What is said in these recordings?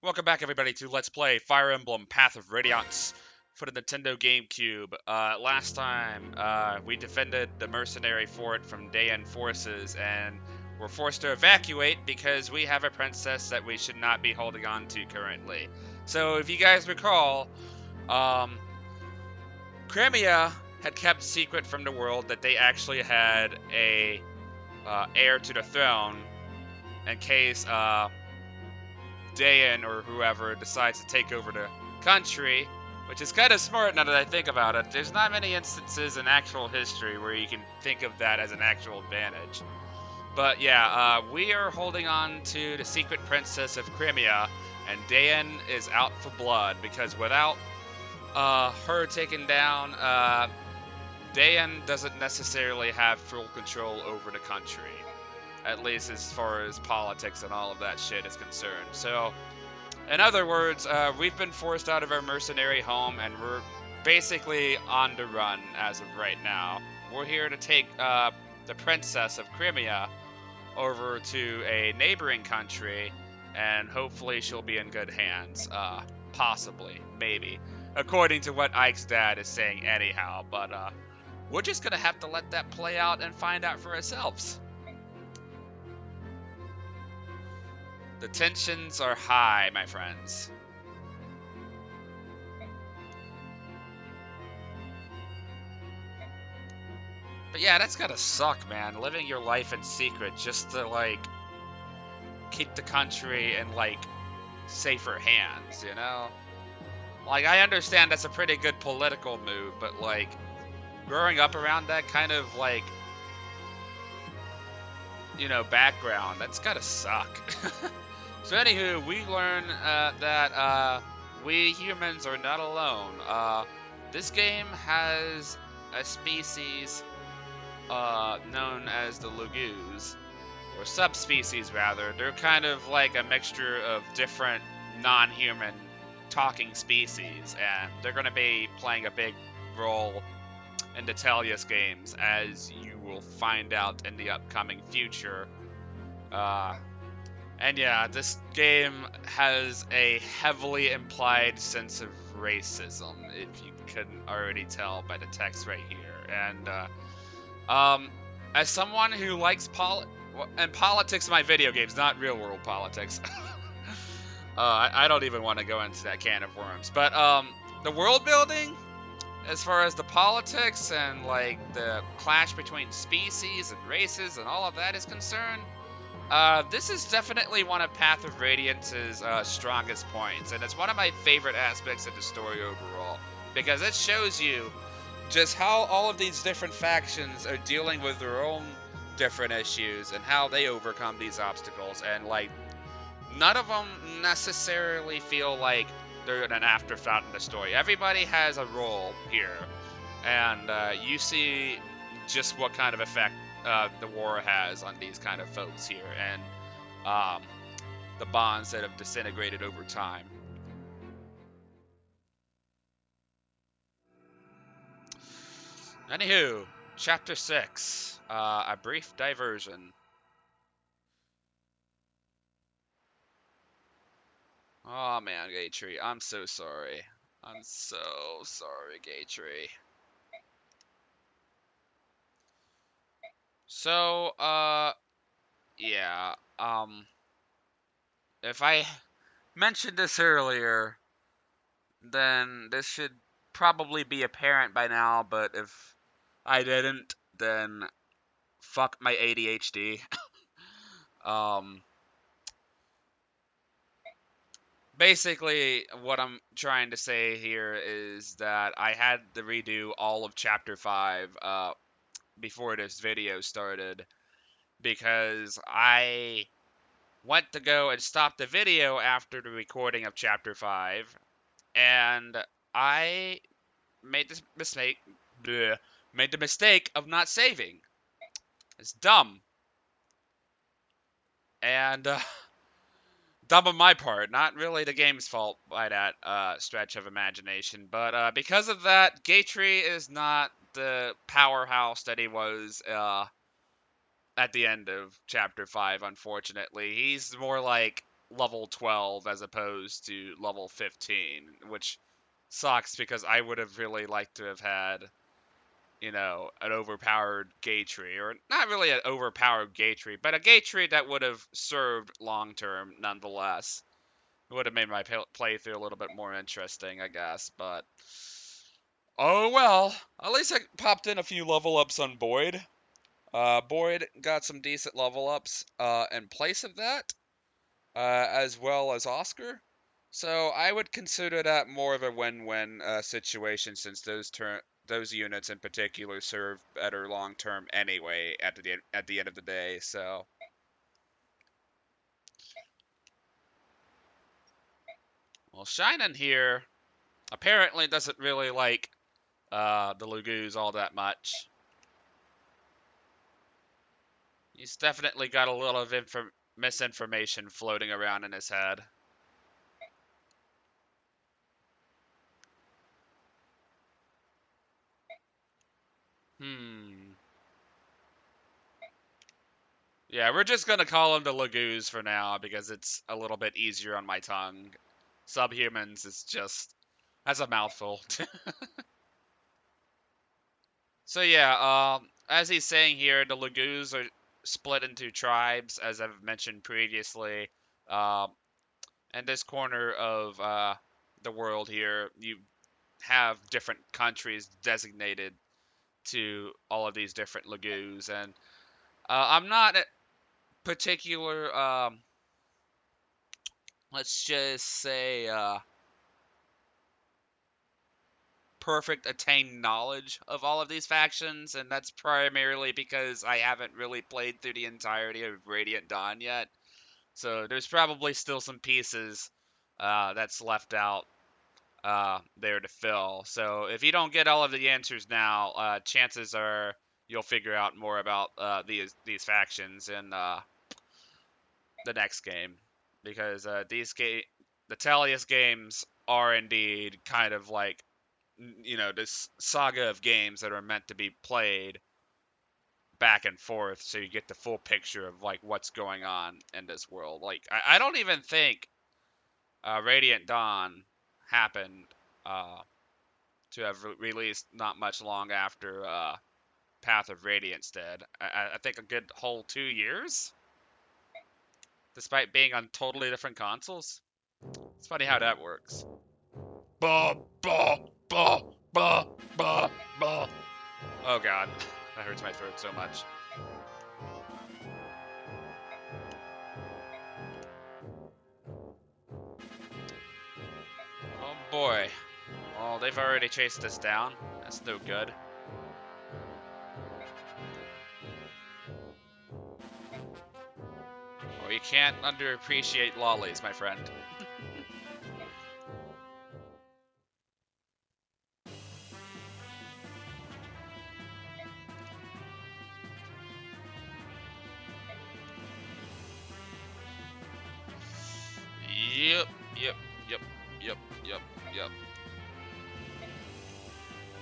Welcome back, everybody, to Let's Play Fire Emblem Path of Radiance for the Nintendo GameCube. Last time, we defended the mercenary fort from Daein forces and were forced to evacuate because we have a princess that we should not be holding on to currently. So, if you guys recall, Crimea had kept secret from the world that they actually had a heir to the throne in case Daein or whoever decides to take over the country, which is kind of smart now that I think about it. There's not many instances in actual history where you can think of that as an actual advantage. But yeah, we are holding on to the secret princess of Crimea, and Daein is out for blood because without her taken down, Daein doesn't necessarily have full control over the country. At least as far as politics and all of that shit is concerned. So, in other words, we've been forced out of our mercenary home, and we're basically on the run as of right now. We're here to take the princess of Crimea over to a neighboring country, and hopefully she'll be in good hands. Possibly, maybe, according to what Ike's dad is saying anyhow. But we're just gonna have to let that play out and find out for ourselves. The tensions are high, my friends. But yeah, that's gotta suck, man. Living your life in secret just to, like, keep the country in, like, safer hands, you know? Like, I understand that's a pretty good political move, but, like, growing up around that kind of, like, you know, background, that's gotta suck. So anywho, we learn that we humans are not alone. This game has a species known as the Lugus, or subspecies rather. They're kind of like a mixture of different non-human talking species, and they're going to be playing a big role in the Telius games, as you will find out in the upcoming future. And yeah, this game has a heavily implied sense of racism, if you couldn't already tell by the text right here. And as someone who likes politics in my video games, not real world politics. I don't even want to go into that can of worms. But the world building, as far as the politics and like the clash between species and races and all of that is concerned, this is definitely one of Path of Radiance's strongest points, and it's one of my favorite aspects of the story overall, because it shows you just how all of these different factions are dealing with their own different issues and how they overcome these obstacles, and like none of them necessarily feel like they're an afterthought in the story. Everybody has a role here, and you see just what kind of effect the war has on these kind of folks here, and the bonds that have disintegrated over time. Anywho, Chapter 6, a brief diversion. Oh man, Gaytree, I'm so sorry. I'm so sorry, Gaytree. So, yeah, if I mentioned this earlier, then this should probably be apparent by now, but if I didn't, then fuck my ADHD. um, Basically, what I'm trying to say here is that I had to redo all of Chapter 5 before this video started because I went to go and stop the video after the recording of Chapter 5, and I made this mistake, made the mistake of not saving. It's dumb. And, dumb on my part, not really the game's fault by that stretch of imagination. But because of that, Gaytree is not the powerhouse that he was at the end of Chapter 5, unfortunately. He's more like level 12 as opposed to level 15, which sucks because I would have really liked to have had, you know, an overpowered gate tree, or not really an overpowered gate tree, but a gate tree that would have served long term nonetheless. It would have made my playthrough a little bit more interesting, I guess, but oh well. At least I popped in a few level ups on Boyd. Boyd got some decent level ups in place of that, as well as Oscar. So I would consider that more of a win-win situation, since those units in particular serve better long term anyway at the end of the day. So well, Shinan here apparently doesn't really like the Lugus all that much. He's definitely got a little of misinformation floating around in his head. Hmm. Yeah, we're just gonna call him the Lagoos for now because it's a little bit easier on my tongue. Subhumans is just that's a mouthful. So yeah, as he's saying here, the Lagoos are split into tribes, as I've mentioned previously. Um, in this corner of the world here, you have different countries designated to all of these different Lagoos, and I'm not a particular, let's just say, perfect attained knowledge of all of these factions, and that's primarily because I haven't really played through the entirety of Radiant Dawn yet. So there's probably still some pieces that's left out there to fill. So if you don't get all of the answers now, chances are you'll figure out more about these factions in the next game, because the Talius games are indeed kind of like, you know, this saga of games that are meant to be played back and forth so you get the full picture of like what's going on in this world. Like I don't even think Radiant Dawn happened uh, to have released not much long after Path of Radiance did. I think a good whole 2 years, despite being on totally different consoles. It's funny how that works. Bah, bah, bah, bah, bah, bah. Oh god, that hurts my throat so much. Oh boy. Well, they've already chased us down. That's no good. Well, you can't underappreciate lollies, my friend. Yep, yep, yep, yep, yep, yep.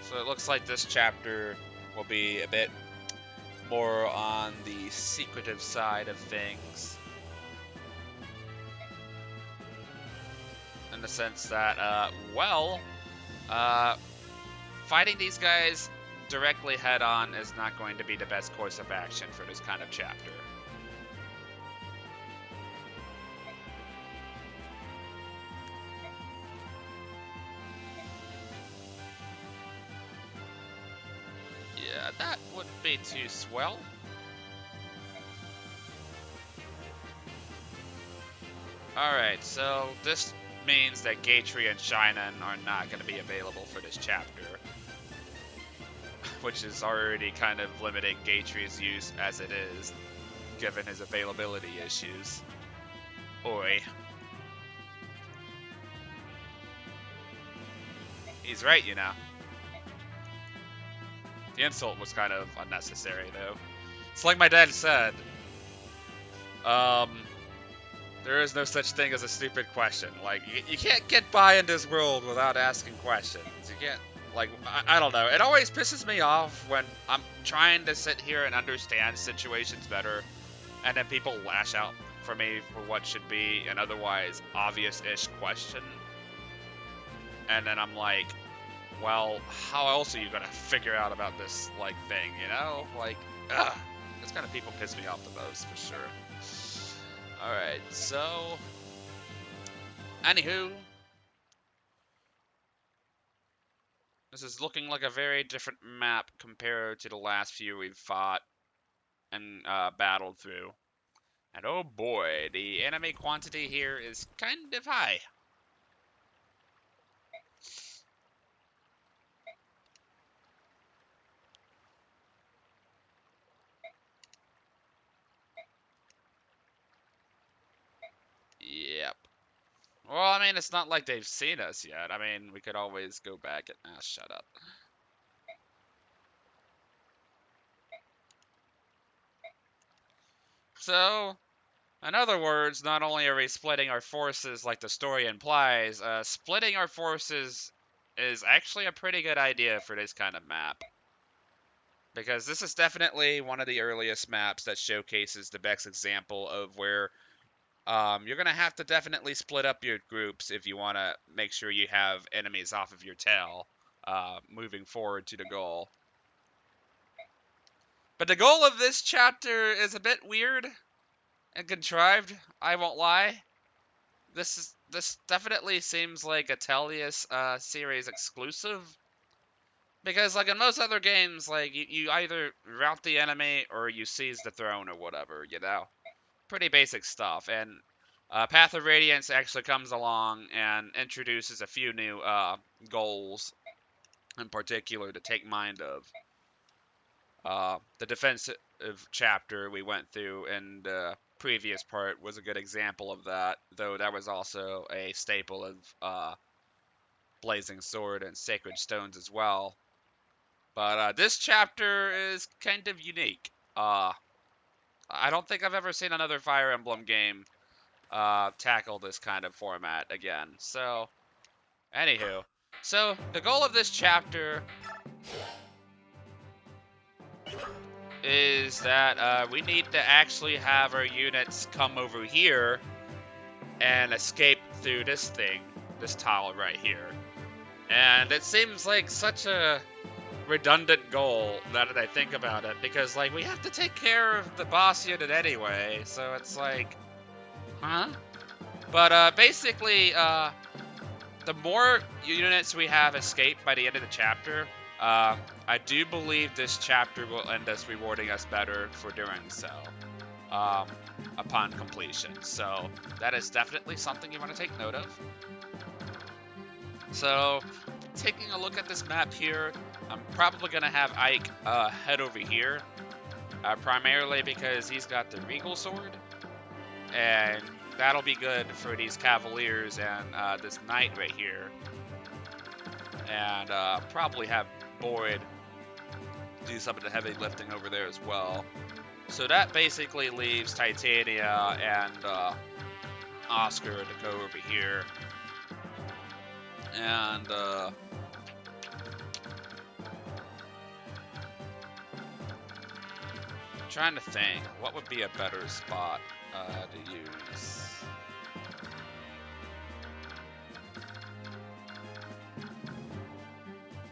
So it looks like this chapter will be a bit more on the secretive side of things. In the sense that, uh, fighting these guys directly head on is not going to be the best course of action for this kind of chapter. Yeah, that wouldn't be too swell. Alright, so this means that Gatry and Shinan are not going to be available for this chapter, which is already kind of limiting Gatry's use as it is, given his availability issues. Oi. He's right, you know. The insult was kind of unnecessary, though. It's like my dad said, um, there is no such thing as a stupid question. Like, you can't get by in this world without asking questions. You can't, like, I don't know. It always pisses me off when I'm trying to sit here and understand situations better, and then people lash out for me for what should be an otherwise obvious-ish question. And then I'm like, well, how else are you gonna figure out about this, like, thing, you know? Like, ugh. This kind of people piss me off the most, for sure. Alright, so... Anywho... This is looking like a very different map compared to the last few we've fought and battled through. And oh boy, the enemy quantity here is kind of high. Yep. Well, I mean, it's not like they've seen us yet. I mean, we could always go back and... Ah, shut up. So, in other words, not only are we splitting our forces like the story implies, splitting our forces is actually a pretty good idea for this kind of map. Because this is definitely one of the earliest maps that showcases the best example of where you're going to have to definitely split up your groups if you want to make sure you have enemies off of your tail moving forward to the goal. But the goal of this chapter is a bit weird and contrived, I won't lie. This definitely seems like a Tellius series exclusive. Because, like, in most other games, like, you either rout the enemy or you seize the throne or whatever, you know? Pretty basic stuff. And Path of Radiance actually comes along and introduces a few new goals in particular to take mind of. The defensive chapter we went through in the previous part was a good example of that, though that was also a staple of Blazing Sword and Sacred Stones as well. But this chapter is kind of unique. I don't think I've ever seen another Fire Emblem game tackle this kind of format again. So, anywho. So, the goal of this chapter is that we need to actually have our units come over here and escape through this thing, this tile right here. And it seems like such a redundant goal now that I think about it, because, like, we have to take care of the boss unit anyway, so it's like, huh? But basically, the more units we have escape by the end of the chapter, I do believe this chapter will end us rewarding us better for doing so upon completion. So that is definitely something you want to take note of. So, taking a look at this map here, I'm probably going to have Ike head over here, primarily because he's got the Regal Sword, and that'll be good for these Cavaliers and this Knight right here. And probably have Boyd do some of the heavy lifting over there as well. So that basically leaves Titania and Oscar to go over here. And trying to think, what would be a better spot to use?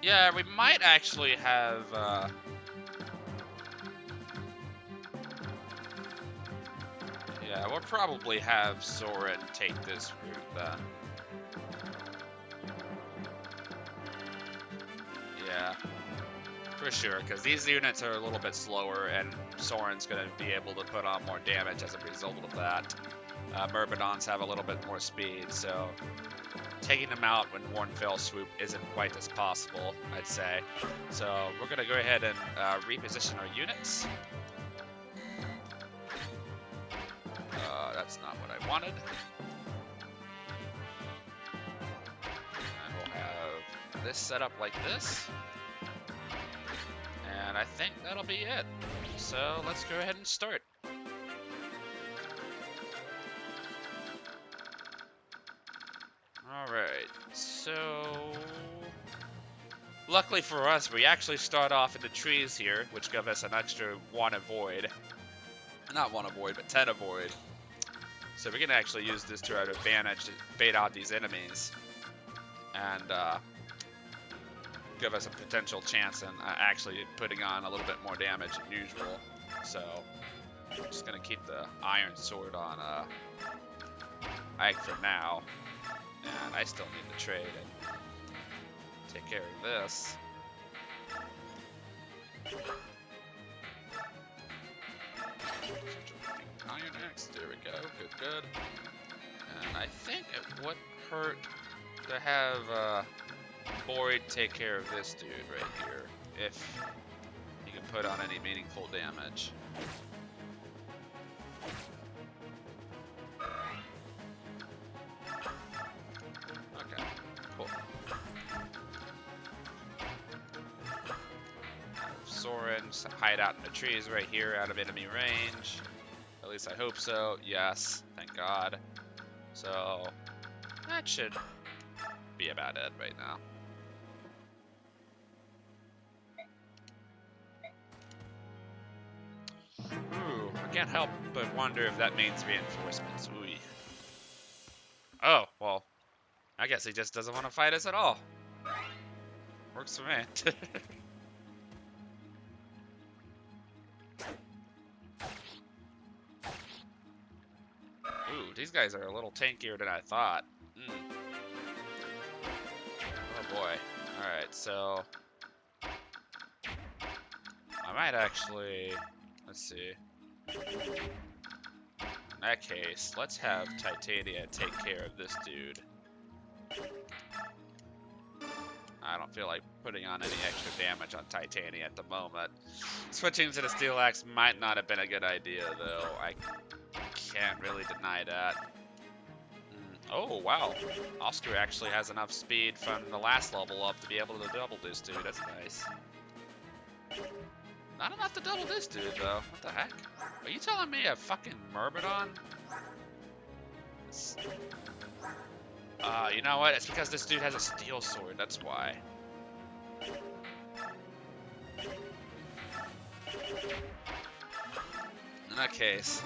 Yeah, we might actually have yeah, we'll probably have Soren take this route then. Yeah, for sure, because these units are a little bit slower, and Soren's going to be able to put on more damage as a result of that. Myrmidons have a little bit more speed, so taking them out in one fell swoop isn't quite as possible, I'd say. So we're going to go ahead and reposition our units. That's not what I wanted. And we'll have this set up like this. And I think that'll be it. So let's go ahead and start. Alright, so luckily for us, we actually start off in the trees here, which give us an extra 1 avoid. Not 1 avoid, but 10 avoid. So we can actually use this to our advantage to bait out these enemies and give us a potential chance in actually putting on a little bit more damage than usual. So I'm just gonna keep the iron sword on Ike for now, and I still need to trade and take care of this. Iron axe, there we go, good. And I think it would hurt to have Boyd take care of this dude right here, if he can put on any meaningful damage. Okay, cool. Soren, hide out in the trees right here, out of enemy range. At least I hope so. Yes, thank God. So that should be about it right now. Ooh, I can't help but wonder if that means reinforcements. Ooh. Oh, well, I guess he just doesn't want to fight us at all. Works for me. Ooh, these guys are a little tankier than I thought. Oh boy. Alright, so I might actually, let's see. In that case, let's have Titania take care of this dude. I don't feel like putting on any extra damage on Titania at the moment. Switching to the Steel Axe might not have been a good idea, though. I can't really deny that. Oh, wow. Oscar actually has enough speed from the last level up to be able to double this dude. That's nice. Not enough to double this dude, though. What the heck? Are you telling me a fucking Myrmidon? You know what? It's because this dude has a steel sword. That's why. In that case,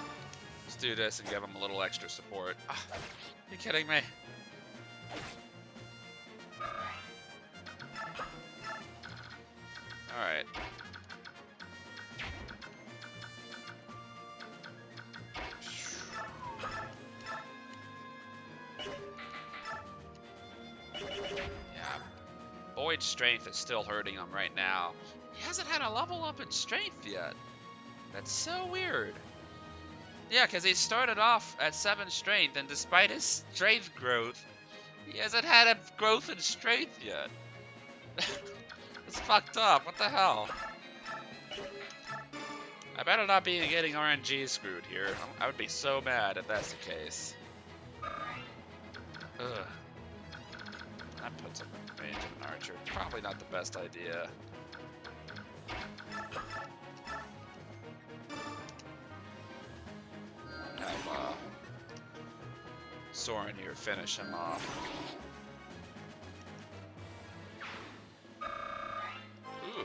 let's do this and give him a little extra support. Ah, are you kidding me? Alright. Yeah. Boyd's strength is still hurting him right now. He hasn't had a level up in strength yet. That's so weird. Yeah, because he started off at 7 strength, and despite his strength growth, he hasn't had a growth in strength yet. It's fucked up. What the hell? I better not be getting RNG screwed here. I would be so mad if that's the case. Ugh. That puts him in range of an archer. Probably not the best idea. Have Soren here finish him off. Ooh,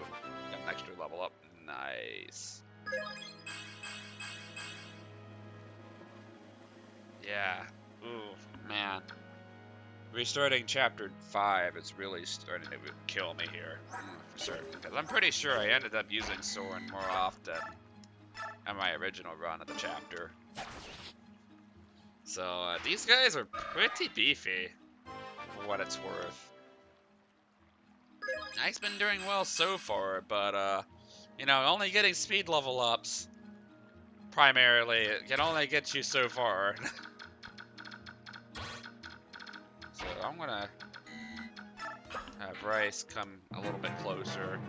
got an extra level up. Nice. Yeah. Ooh, man. Restarting chapter 5 is really starting to kill me here, for certain. Because I'm pretty sure I ended up using Soren more often in my original run of the chapter. So these guys are pretty beefy, for what it's worth. Ike's been doing well so far, but you know, only getting speed level ups primarily can only get you so far. So I'm gonna have Rice come a little bit closer.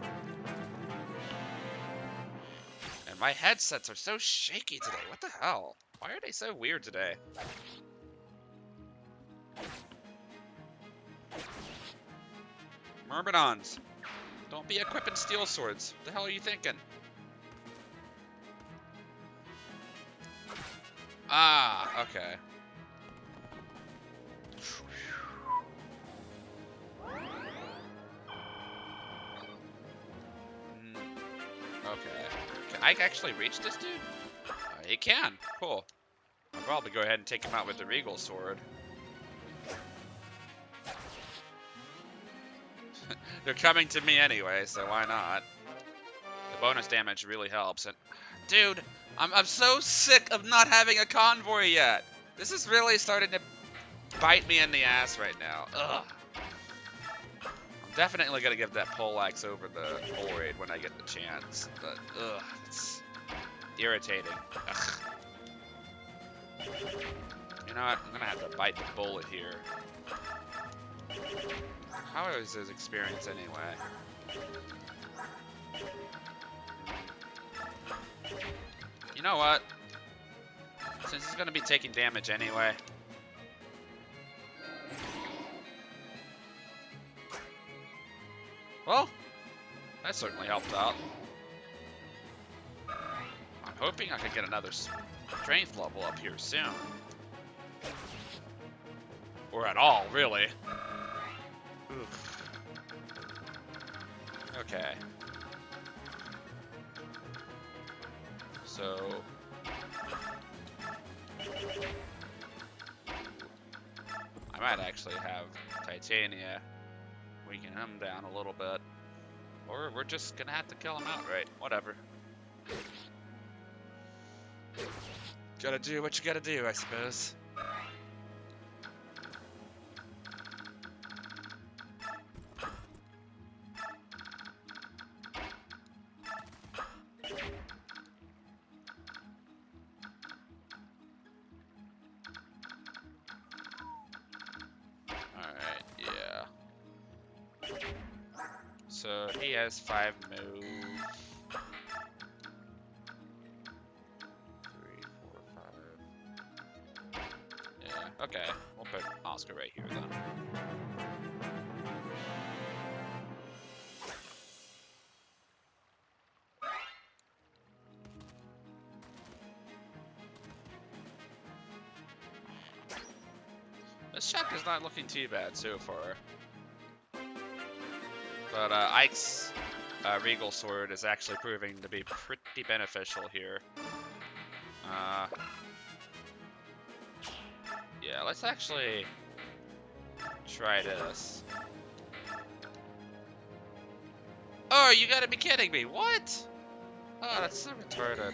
And my headsets are so shaky today. What the hell? Why are they so weird today? Myrmidons, don't be equipping steel swords. What the hell are you thinking? Ah, okay. Okay. Can I actually reach this dude? He can. Cool. Okay. probably go ahead and take him out with the Regal Sword. They're coming to me anyway, so why not? The bonus damage really helps. And dude, I'm so sick of not having a convoy yet. This is really starting to bite me in the ass right now. Ugh. I'm definitely gonna give that poleaxe over the void when I get the chance, but ugh, it's irritating. Ugh. You know what? I'm gonna have to bite the bullet here. How is his experience anyway? You know what? Since he's gonna be taking damage anyway. Well, that certainly helped out. I'm hoping I can get another strength level up here soon. Or at all, really. Oof. Okay. So... I might actually have Titania weaken him down a little bit. Or we're just gonna have to kill him outright. Whatever. Gotta do what you gotta do, I suppose. Alright, yeah. So he has 5 move. 3, 4, 5. Yeah, okay. We'll put Oscar right here then. This check is not looking too bad so far. But Ike's Regal Sword is actually proving to be pretty beneficial here. Yeah, let's actually try this. Oh, you gotta be kidding me. What? Oh, that's so retarded.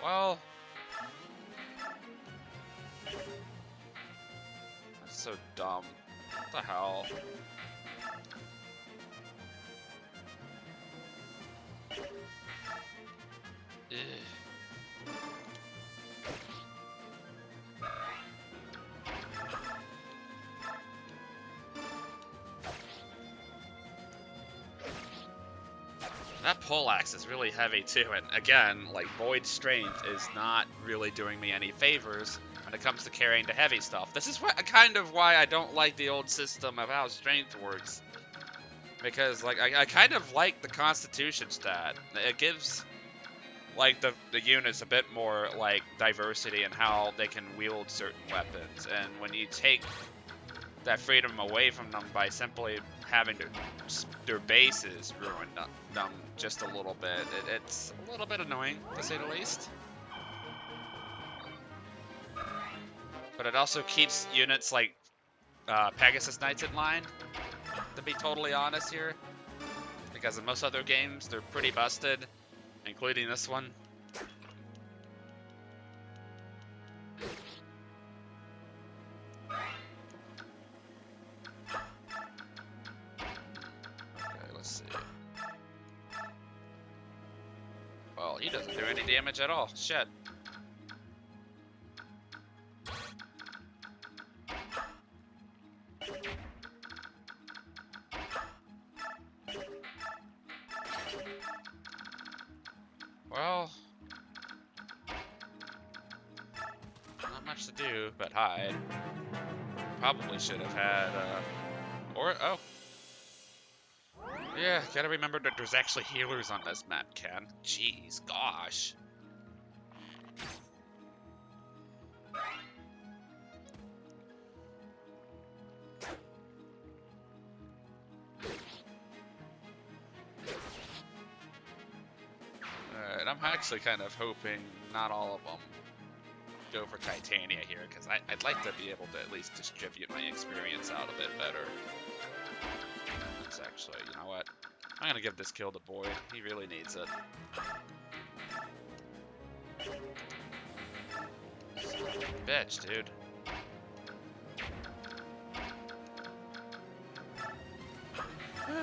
Well... That's so dumb. What the hell? Ugh. That poleaxe is really heavy too, and again, like, Void Strength is not really doing me any favors when it comes to carrying the heavy stuff. This is kind of why I don't like the old system of how strength works. Because, like, I kind of like the Constitution stat. It gives, like, the units a bit more, like, diversity in how they can wield certain weapons. And when you take that freedom away from them by simply having their bases ruin them just a little bit, it's a little bit annoying, to say the least. But it also keeps units like Pegasus Knights in line, to be totally honest here. Because in most other games, they're pretty busted, including this one. Well, he doesn't do any damage at all. Shit. Well, not much to do but hide. Probably should have had, oh. Yeah, gotta remember that there's actually healers on this map, Ken. Jeez, gosh. Alright, I'm actually kind of hoping not all of them go for Titania here, because I'd like to be able to at least distribute my experience out a bit better. It's actually, you know what? I'm gonna give this kill to Boyd. He really needs it. Bitch, dude. Oh boy.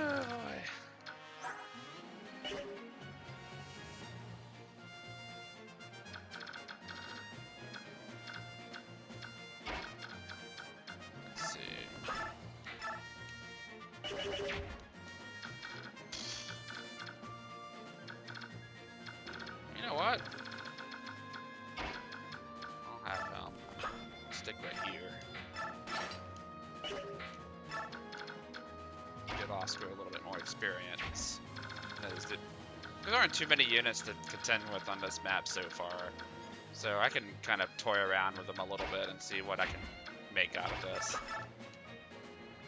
Let's see. You know what? I'll have stick right here. Give Oscar a little bit more experience. There aren't too many units to contend with on this map so far, so I can kind of toy around with them a little bit and see what I can make out of this.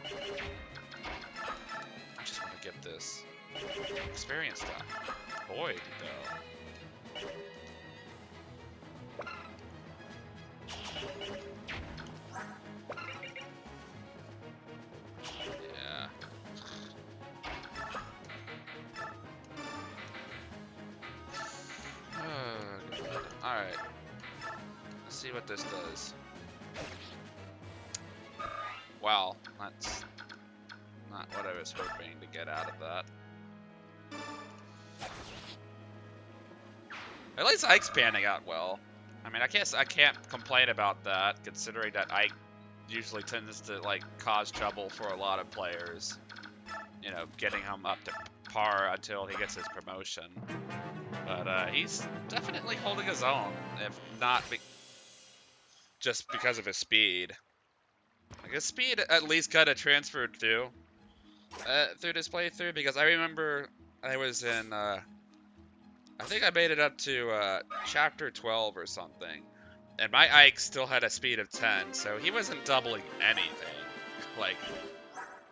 I just want to get this experience done. Boyd, though. Yeah. Alright. Let's see what this does. Wow, that's not what I was hoping to get out of that. At least Ike's panning out well. I mean, I guess I can't complain about that, considering that Ike usually tends to, like, cause trouble for a lot of players. You know, getting him up to par until he gets his promotion. But he's definitely holding his own, if not just because of his speed. Like, his speed at least kind of transferred through this playthrough, because I remember I was in, I think I made it up to chapter 12 or something, and my Ike still had a speed of 10, so he wasn't doubling anything. Like,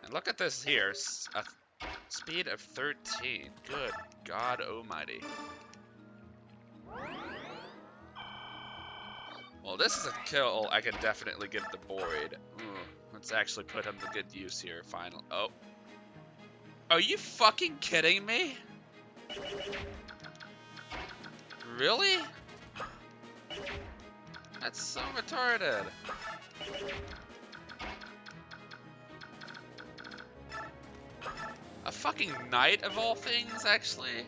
and look at this here, a speed of 13. Good God Almighty. Well, this is a kill I can definitely give to Boyd. Ooh, let's actually put him to good use here, finally. Oh. Are you fucking kidding me? Really? That's so retarded. A fucking knight of all things, actually?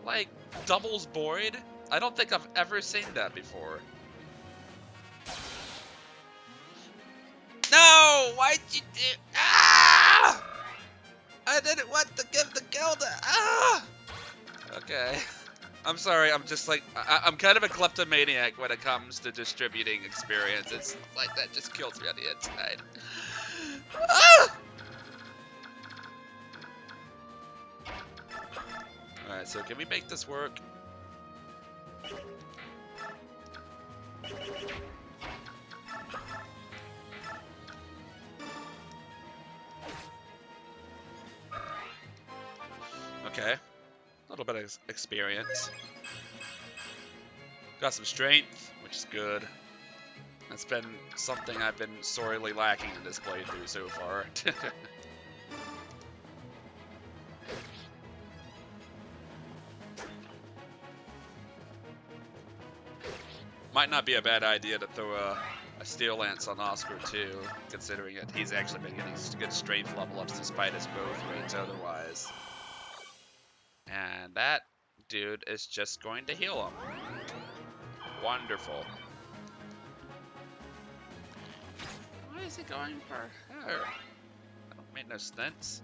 Like, doubles Boyd? I don't think I've ever seen that before. No! Why'd you do... Ah! I didn't want to give the kill to... Ah! Okay. I'm sorry, I'm just like... I'm kind of a kleptomaniac when it comes to distributing experience. It's like, that just kills me on the inside. Ah! Alright, so can we make this work? Okay. A little bit of experience. Got some strength, which is good. That's been something I've been sorely lacking in this playthrough so far. Might not be a bad idea to throw a Steel Lance on Oscar too, considering that he's actually been getting good strength level ups despite his growth rates otherwise. And that dude is just going to heal him. Wonderful. Why is he going for her? That don't make no sense.